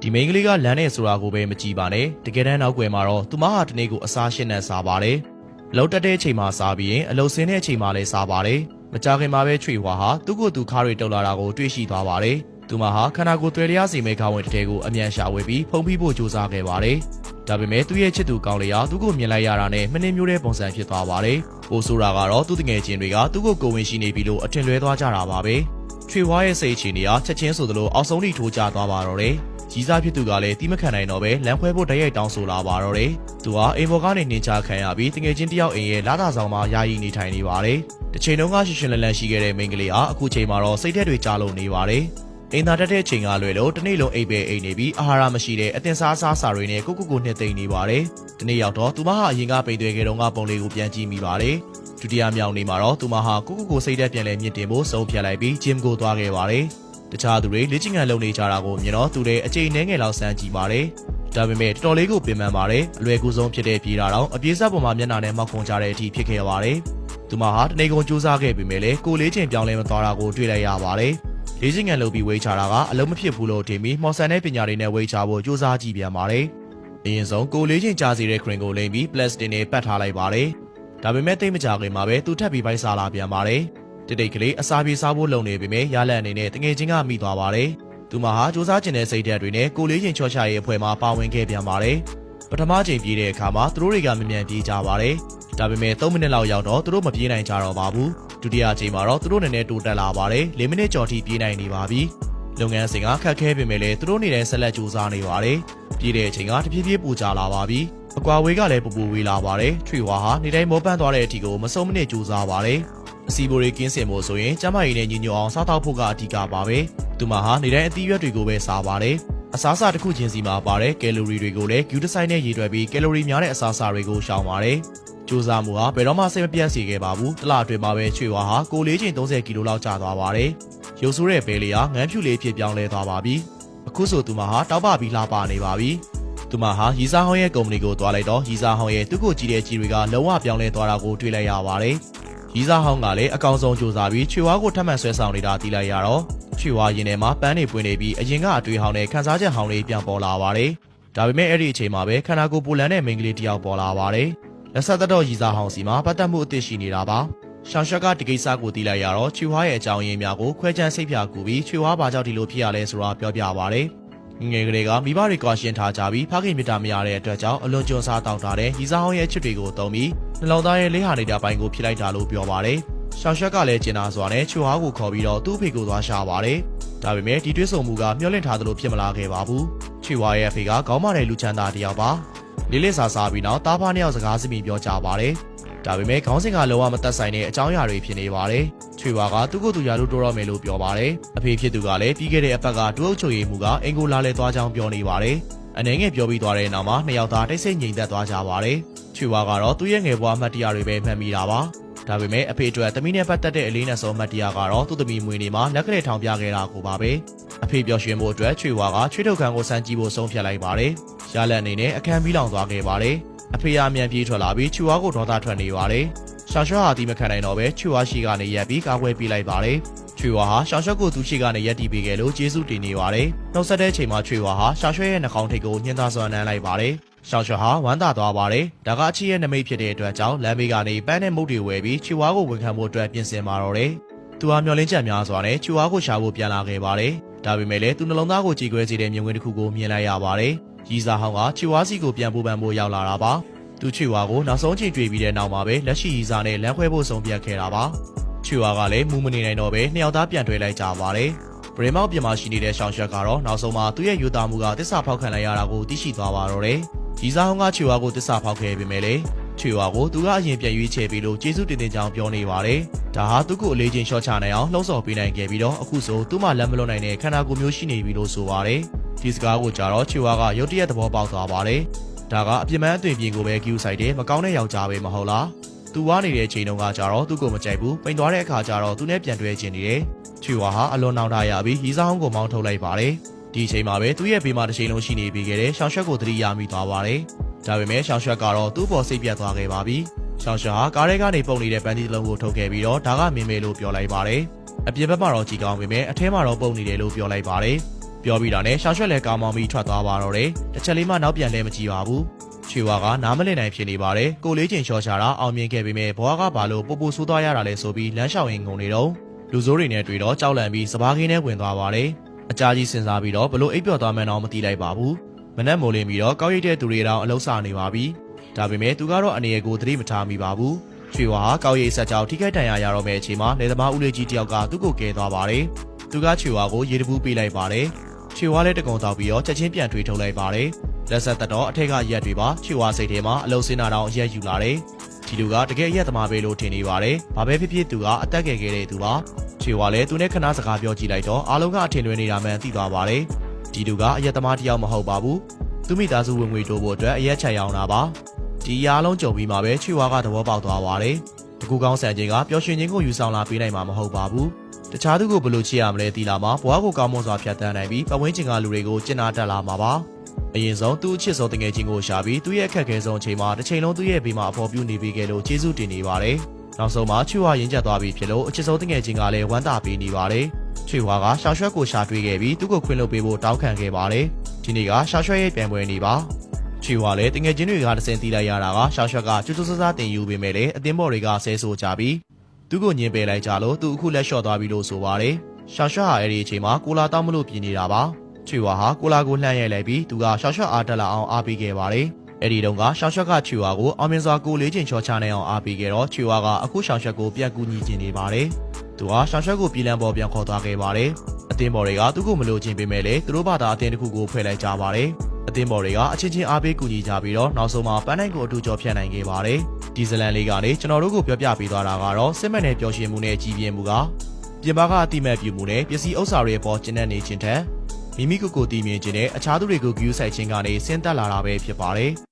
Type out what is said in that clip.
ဒီမိန်းကလေးကလမ်းနဲ့ဆိုတာကိုပဲမကြည့်ပါနဲ့တကယ်တမ်းနောက်ွယ်မှာတော့သူမဟာတနေ့ကိုအစားရှင်းနဲ့စားပါတယ်အလုပ်တက်တဲ့အချိန်မှာစားပြီးရင်အလုပ်ဆင်းတဲ့အချိန်မှာလည်းစားပါတယ်မကြခင်မှာပဲချွေဝါဟာသူ့ကိုယ်သူခါးတွေတုပ်လာတာကိုတွေ့ရှိသွားပါတယ်သူမဟာခန္ဓာကိုယ်သွေးလျားစီမဲခေါင်းဝင်တစ်ထဲကိုအမြန်ရှာဝေပြီးဖုံးဖိဖို့ကြိုးစားခဲ့ပါတယ်ဒါပေမဲ့သူ့ရဲ့ချစ်သူကောင်းလေးဟာသူ့ကိုမြင်လိုက်ရတာနဲ့မနှင်းမျိုးတဲ့ပုံစံဖြစ်သွားပါတယ်ပိုဆိုတာကတော့သူ့တငယ်ချင်းတွေကသူ့ကိုကိုဝင်ရှိနေပြီလို့အထင်လွဲသွားကြတာပါပဲချွေဝါရဲ့စိတ်အခြေအနေဟာချက်ချင်းဆိုသလိုအောက်ဆုံးထိထိုးကျသွားပါတော့တယ်ကြီးစားဖြစ်သူကလည်းတီးမခံနိုင်တော့ပဲလမ်းခွဲဖို့တရိုက်တောင်းဆိုလာပါတော့တယ်။သူဟာအိမ်ပေါ်ကနေနှင်ချခံရပြီးတငယ်ချင်းတယောက်အိမ်ရဲ့လာတာဆောင်မှာယာယီနေထိုင်နေပါတယ်။တစ်ချိန်လုံးကရှင်းရှင်းလင်းလင်းရှိခဲ့တဲ့မိန်းကလေးဟာအခုချိန်မှာတော့စိတ်ထက်တွေကျလို့နေပါတယ်။အိမ်သာတက်တဲ့ချိန်ကလွယ်လို့တနေ့လုံးအိပ်ပဲအိမ်နေပြီးအာဟာရမရှိတဲ့အတင်စားစားစာတွေနဲ့ကိုနှစ်သိမ့်နေပါတယ်။ဒီနေ့ရောက်တော့သူမဟာအရင်ကပိန်သွဲခဲ့တော့ကပုံလေးကိုပြန်ကြည့်မိပါတယ်။ဒုတိယမြောက်နေ့မှာတော့သူမဟာကိုစိတ်တက်ပြန်လဲမြင့်တင်ဖို့ဆုံးဖြတ်လိုက်ပြီးဂျင်ကိုသွားခဲ့ပါတယ်။တခြားသူတွေလေ့ကျင့်ခန်းလုပ်နေကြတာကိုမြင်တော့သူလည်းအချိန်နှဲငယ်လောက်စမ်းကြည့်ပါတယ်။ဒါပေမဲ့တော်တော်လေးကိုပင်ပန်းပါတယ်။အလွယ်ကူဆုံးဖြစ်တဲ့ပြေးတာတော့အပြေးဆက်ပေါ်မှာမျက်နှာနဲ့မောက်ခွန်ကြတဲ့အထိဖြစ်ခဲ့ပါတယ်။သူမဟာတနေကုန်စူးစမ်းခဲ့ပေမဲ့လည်းကိုလေးချင်းပြောင်းလဲမသွားတာကိုတွေ့လိုက်ရပါတယ်။လေ့ကျင့်ခန်းလုပ်ပြီးဝေးချတာကအလုံးမဖြစ်ဘူးလို့ထင်ပြီးမော်ဆန်တဲ့ပညာတွေနဲ့ဝေးချဖို့စူးစမ်းကြည့်ပြန်ပါတယ်။အရင်ဆုံးကိုလေးချင်းကြားစီတဲ့ခရင်ကိုလိမ့်ပြီးပလတ်စတစ်နဲ့ပတ်ထားလိုက်ပါတယ်။ဒါပေမဲ့တိတ်မကြခင်မှာပဲသူထပ်ပြီးပိုက်စားလာပြန်ပါတယ်။တိတ်ကလေးအစာပြေစားဖို့လုံနေပေမဲ့ရလန့်အနေနဲ့တငယ်ချင်းကမိသွားပါတယ်။သူမဟာစူးစမ်းကျင်တဲ့စိတ်ဓာတ်တွေနဲ့ကိုလေးချင်းချော့ချရဲ့အဖွဲ့မှာပါဝင်ခဲ့ပြန်ပါတယ်။ပထမချိန်ပြေးတဲ့အခါမှာသူတို့တွေကမြန်ပြေးကြပါတယ်။ဒါပေမဲ့3မိနစ်လောက်ရောက်တော့သူတို့မပြေးနိုင်ကြတော့ပါဘူး။ဒုတိယချိန်မှာတော့သူတို့နည်းနည်းတိုးတက်လာပါတယ်။4မိနစ်ကျော်ထိပြေးနိုင်နေပါပြီ။လုပ်ငန်းစဉ်ကခက်ခဲပေမဲ့လည်းသူတို့နေတဲ့ဆက်လက်စူးစမ်းနေပါတယ်။ပြေးတဲ့အချိန်ကတဖြည်းဖြည်းပူကြလာပါပြီ။အကွာဝေးကလည်းပူဝေးလာပါတယ်။ထွေဝါဟာနေတိုင်းမောပန်းသွားတဲ့အထိကိုမစုံမနစ်စူးစမ်းပါတယ်။အစီဘိုတွေကင်းစင်ဖို့ဆိုရင်ကျမကြီးနဲ့ညီညွတ်အောင်စားတော့ဖို့ကအဓိကပါပဲ။သူမဟာနေတိုင်းအသီးရွက်တွေကိုပဲစားပါတယ်။အစားအစာတစ်ခုချင်းစီမှာပါတဲ့ကယ်လိုရီတွေကိုလည်းဂူတဆိုင်နဲ့ရေတွက်ပြီးကယ်လိုရီများတဲ့အစားအစာတွေကိုရှောင်ပါတယ်။စူးစမ်းမှုဟာဘယ်တော့မှစိတ်မပြတ်စေခဲ့ပါဘူး။တစ်လအတွင်းမှာပဲချွေဝါဟာကိုလေးချိန်30ကီလိုလောက်ကျသွားပါတယ်။ရုပ်ဆိုးတဲ့ဘဲလေးဟာငန်းဖြူလေးဖြစ်ပြောင်းလဲသွားပါပြီ။အခုဆိုသူမဟာတောက်ပပြီးလှပနေပါပြီ။သူမဟာရီစာဟောင်းရဲ့ကုမ္ပဏီကိုတွားလိုက်တော့ရီစာဟောင်းရဲ့သူ့ကိုကြည့်တဲ့ကြီးတွေကလုံးဝပြောင်းလဲသွားတာကိုတွေ့လိုက်ရပါတယ်။ရီစာဟောင်းကလည်းအကောင်ဆုံးစူးစမ်းပြီးချွေဝါကိုထပ်မံဆွဲဆောင်နေတာသိလိုက်ရတော့ချွေဝါရင်ထဲမှာပန်းတွေပွင့်နေပြီးအရင်ကအတွေ့ဟောင်းနဲ့ခန်းစားချက်ဟောင်းလေးပြန်ပေါ်လာပါတယ်။ဒါပေမဲ့အဲ့ဒီအချိန်မှာပဲခန္ဓာကိုယ်ပူလန်းတဲ့မိန်းကလေးတစ်ယောက်ပေါ်လာပါတယ်။လက်ဆက်တော့ရီစာဟောင်းစီမှာပတ်သက်မှုအသစ်ရှိနေတာပါ။ရှောင်းရှက်ကဒီကိစ္စကိုသိလိုက်ရတော့ချွေဝါရဲ့အကြောင်းရင်းများကိုခွဲခြမ်းစိတ်ဖြာကူပြီးချွေဝါဘာကြောင့်ဒီလိုဖြစ်ရလဲဆိုတာပြောပြပါတယ်။ငယ်ကလေးကမိဘတွေကွာရှင်းထားကြပြီးဖခင်မြတ်တာမရတဲ့အတွက်ကြောင့်အလွန်ကျွံစားတောက်တာတဲ့ရီစာဟောင်းရဲ့အချစ်တွေကိုသုံးပြီးနှလုံးသားရဲ့လေးဟာနေတာပိုင်းကိုဖြစ်လိုက်တာလို့ပြောပါတယ်။ရှောင်းရှက်ကလည်းကျင်နာစွာနဲ့ချွေဝါကိုခေါ်ပြီးတော့သူ့အဖေကိုသွားရှာပါတယ်။ဒါပေမဲ့ဒီတွဲဆုံမှုကမျှော်လင့်ထားသလိုဖြစ်မလာခဲ့ပါဘူး။ချွေဝါရဲ့အဖေကခေါင်းမာတဲ့လူချမ်းသာတစ်ယောက်ပါ။လေးလေးစားစားပြီးနောက်တားဖားနှစ်ယောက်စကားစမြည်ပြောကြပါတယ်။ဒါပေမဲ့ခေါင်းစဉ်ကလုံးဝမသက်ဆိုင်တဲ့အကြောင်းအရာတွေဖြစ်နေပါတယ်။ချွေဝါကသူ့ကိုယ်သူရာလို့တိုးတော့မယ်လို့ပြောပါတယ်။အဖေဖြစ်သူကလည်းပြီးခဲ့တဲ့အပတ်ကတူအုပ်ချုပ်ရေးမှုကအင်ကိုလာလဲသွားကြောင်းပြောနေပါတယ်။အနေငယ်ပြောပြီးသွားတဲ့နောက်မှာနှစ်ယောက်သားတိတ်ဆိတ်ငြိမ်သက်သွားကြပါတယ်။ချွေဝါကတော့သူ့ရဲ့ငယ်ဘွားအမှတ်တရတွေပဲမှတ်မိတာပါ။ဒါပေမဲ့အဖေအတွက်သမီးနဲ့ပတ်သက်တဲ့အလေးနဲ့ဆုံးမှတ်တရကတော့သူ့သမီးမွေနေမှာလက်ကလေးထောင်ပြခဲ့တာကိုပါပဲ။အဖေပျော်ရွှင်ဖို့အတွက်ချွေဝါကချွေးထုတ်ခန်းကိုစမ်းကြည့်ဖို့ဆုံးဖြတ်လိုက်ပါတယ်။ရလက်အနေနဲ့အခန်းပြီးလောင်သွားခဲ့ပါတယ်။အဖေအမြန်ပြေးထွက်လာပြီးချွေဝါကိုဒေါသထွက်နေပါတယ်။ရှောင်းရှော့ဟာဒီမခံနိုင်တော့ပဲချွေဝါရှိကနေရက်ပြီးကာကွယ်ပေးလိုက်ပါတယ်။ချွေဝါဟာရှောင်းရှော့ကိုသူရှိကနေရက်တီးပေးခဲ့လို့ကျေးဇူးတင်နေပါတယ်။နှုတ်ဆက်တဲ့ချိန်မှာချွေဝါဟာရှောင်းရှော့ရဲ့နှာခေါင်းထိပ်ကိုညှင်းသားစွာနမ်းလိုက်ပါတယ်။ရှောင်းရှော့ဟာဝမ်းသာသွားပါတယ်။ဒါကအချစ်ရဲ့နမိတ်ဖြစ်တဲ့အတွက်ကြောင့်လမ်းဘေးကနေပန်းနဲ့မုတ်တွေဝယ်ပြီးချွေဝါကိုဝန်ခံဖို့အတွက်ပြင်ဆင်มาတော့တယ်။သူဟာမျောလင်းချက်များစွာနဲ့ချွေဝါကိုရှာဖို့ပြန်လာခဲ့ပါတယ်။ဒါပေမဲ့လည်းသူနှလုံးသားကိုကြည်ခွဲစေတဲ့မြင်ကွင်းတစ်ခုကိုမြင်လိုက်ရပါတယ်။ရီစာဟောင်းကချွေဝါစီကိုပြန်ပို့ပန်ဖို့ရောက်လာတာပါ။သူချွေဝါကိုနောက်ဆုံးချိန်တွေ့ပြီးတဲ့နောက်မှာပဲလက်ရှိရီစာနဲ့လမ်းခွဲဖို့ဆုံးဖြတ်ခဲ့တာပါ။ချွေဝါကလည်းမူမနေနိုင်တော့ပဲနှစ်ယောက်သားပြန်တွေ့လိုက်ကြပါတယ်။ဗရေမောက်ပြင်မှာရှိနေတဲ့ရှောင်းရှက်ကတော့နောက်ဆုံးမှာသူ့ရဲ့ယူသားမှုကတစ္ဆာဖောက်ခံလိုက်ရတာကိုသိရှိသွားပါတော့တယ်။ရီစာဟောင်းကချွေဝါကိုတစ္ဆာဖောက်ခဲ့ပေမဲ့လည်းချွေဝါကိုသူကအရင်ပြန်ရွေးချယ်ပြီးလို့ကျေးဇူးတင်ကြောင်းပြောနေပါတယ်။ဒါဟာသူ့ကိုအလေးချင်းရှော့ချနိုင်အောင်လှုံ့ဆော်ပေးနိုင်ခဲ့ပြီးတော့အခုဆိုသူ့မှာလက်မလွတ်နိုင်တဲ့ခန္ဓာကိုယ်မျိုးရှိနေပြီလို့ဆိုပါတယ်။ဒီစကားကိုကြားတော့ချွေဝါကရုတ်တရက်သဘောပေါက်သွားပါတယ်။ဒါကအပြစ်မှန်အသွင်ပြင်ကိုပဲကျူးဆိုင်တယ်မကောင်းတဲ့ယောက်ျားပဲမဟုတ်လား။သူဝါနေတဲ့ချိန်တုန်းကကြတော့သူ့ကိုမကြိုက်ဘူးပိန်သွားတဲ့အခါကျတော့သူနဲ့ပြန်တွေ့ချင်နေတယ်။ချွေဝါဟာအလွန်နှောင်တရပြီးရီစာဟောင်းကိုမောင်းထုတ်လိုက်ပါတယ်။ဒီအချိန်မှာပဲသူ့ရဲ့ဘေးမှာတစ်ချိန်လုံးရှိနေပြီးခဲ့တဲ့ရှောင်းရှက်ကိုသတိရမိသွားပါတယ်။ဒါပေမဲ့ရှောင်းရှက်ကတော့သူ့ပေါ်စိတ်ပြတ်သွားခဲ့ပါပြီ။ရှောင်းရှက်ဟာကားထဲကနေပုံနေတဲ့ပန်းဒီလုံးကိုထုတ်ခဲ့ပြီးတော့ဒါကမင်းမဲလို့ပြောလိုက်ပါတယ်။အပြင်ဘက်မှာတော့ကြည်ကောင်းပေမဲ့အထဲမှာတော့ပုံနေတယ်လို့ပြောလိုက်ပါတယ်။ ပြောပြီးတာနဲ့ရှောင်ရွှက်လဲကောင်းမောင်ပြီးထွက်သွားပါတော့တယ်တစ်ချက်လေးမှနောက်ပြန်လဲမကြည့်ပါဘူးချွေဝါကနားမလည်နိုင်ဖြစ်နေပါတယ်ကိုလေးချင်းလျှော့ချတာအောင်မြင်ခဲ့ပေမဲ့ဘွားကဘာလို့ပို့ဆိုးသွားရတာလဲဆိုပြီးလမ်းလျှောက်ရင်ငုံနေတော့လူစိုးတွေနဲ့တွေ့တော့ကြောက်လန့်ပြီးစပါးခင်းထဲဝင်သွားပါတယ်အကြာကြီးစဉ်းစားပြီးတော့ဘလို့အိပ်ပျော်သွားမှန်းတော့မသိလိုက်ပါဘူးမနက်မိုးလင်းပြီးတော့ကောက်ရိတ်တဲ့သူတွေတောင်အလုံးစနေပါပြီဒါပေမဲ့သူကတော့အနေရကိုသတိမထားမိပါဘူးချွေဝါဟာကောက်ရိတ်ဆက်ကြောင်ထိခိုက်ဒဏ်ရာရတော့မဲ့အချိန်မှာလေသမားဦးလေးကြီးတယောက်ကသူ့ကိုကယ်သွားပါတယ်သူကချွေဝါကိုရေတပူးပေးလိုက်ပါတယ်ချွေဝါလည်းတကုံတောက်ပြီးတော့ချက်ချင်းပြန်ထွေးထုတ်လိုက်ပါတယ်လက်ဆက်သက်တော့အထက်ကရက်တွေပါချွေဝါစိတ်ထဲမှာအလုံးစင်းတာတောင်အရက်ယူလာတယ်ဒီလူကတကယ်ရက်သမားပဲလို့ထင်နေပါတယ်ဘာပဲဖြစ်ဖြစ်သူကအသက်ငယ်ခဲ့တဲ့သူပါချွေဝါလည်းသူနဲ့ခဏစကားပြောကြည့်လိုက်တော့အားလုံးကအထင်လွဲနေတာမှန်သိသွားပါတယ်ဒီလူကအရက်သမားတယောက်မဟုတ်ပါဘူးသူမိသားစုဝင်ငွေတိုးဖို့အတွက်အရက်ချက်ရောင်းတာပါဒီအားလုံးကြုံပြီးမှပဲချွေဝါကသဘောပေါက်သွားပါတယ်တကူကောင်းဆန်ချင်းကပျော်ရွှင်ခြင်းကိုယူဆောင်လာပေးနိုင်မှာမဟုတ်ပါဘူးတခြားသူကိုဘယ်လိုချစ်ရမလဲသိလာမှာဘွားကိုကောင်းမွန်စွာဖြတ်သန်းနိုင်ပြီးပတ်ဝန်းကျင်ကလူတွေကိုကျင်နာတတ်လာမှာပါအရင်ဆုံးသူ့အချစ်ဆုံးတငယ်ချင်းကိုရှာပြီးသူ့ရဲ့အခက်အခဲဆုံးအချိန်မှာတစ်ချိန်လုံးသူ့ရဲ့ဘေးမှာအဖော်ပြနေပြီးခဲ့လို့ကျေးဇူးတင်နေပါတယ်နောက်ဆုံးမှာချွေဝါရင်ကျက်သွားပြီဖြစ်လို့အချစ်ဆုံးတငယ်ချင်းကလည်းဝမ်းသာပေးနေပါတယ်ချွေဝါကရှောင်းရွှက်ကိုရှာတွေ့ခဲ့ပြီးသူ့ကိုခွင့်လွှတ်ပေးဖို့တောင်းခံခဲ့ပါတယ်ဒီနေ့ကရှောင်းရွှက်ရဲ့ပြန်ပွဲနေပါချွေဝါလည်းတငယ်ချင်းတွေကတစင်တီးလိုက်ရတာကရှောင်းရွှက်ကကျူးကျူးဆဆတင်ယူပေးမယ်လေအသင်းဘော်တွေကဆဲဆိုကြပြီးသူ့ကိုညင်ပယ်လိုက်ကြလို့သူအခုလက်လျှော့သွားပြီလို့ဆိုပါတယ်ရှောင်းရွှက်ဟာအဲ့ဒီအချိန်မှာကိုလာတောင်းမလို့ပြင်နေတာပါချွေဝါဟာကိုလာကိုလှမ်းရိုက်လိုက်ပြီးသူကရှောင်းရွှက်အားတက်လာအောင်အားပေးခဲ့ပါတယ်အဲ့ဒီတုန်းကရှောင်းရွှက်ကချွေဝါကိုအောင်မြင်စွာကိုလေးချင်းချောချနိုင်အောင်အားပေးခဲ့တော့ချွေဝါကအခုရှောင်းရွှက်ကိုပြန်ကူညီခြင်းနေပါတယ်သူဟာရှောင်းရွှက်ကိုပြည်လံပေါ်ပြန်ခေါ်သွားခဲ့ပါတယ်အသင်းဘော်တွေကသူ့ကိုမလိုချင်ပေမဲ့လည်းသူတို့ဘာသာအသင်းတစ်ခုကိုဖွဲ့လိုက်ကြပါတယ်အသင်းဘော်တွေကအချင်းချင်းအားပေးကူညီကြပြီးတော့နောက်ဆုံးမှာပန်းနိုင်ကိုအတူကျော်ဖြတ်နိုင်ခဲ့ပါတယ်ဒီဇလန်လေးကနေကျွန်တော်တို့ကိုပြောပြပေးသွားတာကတော့စစ်မှန်တဲ့ပျော်ရွှင်မှုနဲ့ကြီးပြင်းမှုကပြင်ပကအတိမတ်ပြုမှုနဲ့ပစ္စည်းဥစ္စာတွေအပေါ်ကျဉ်းနှံ့နေခြင်းထက်မိမိကိုယ်ကိုတည်မြဲခြင်းနဲ့အခြားသူတွေကိုဂရုစိုက်ခြင်းကနေဆင်းသက်လာတာပဲဖြစ်ပါတယ်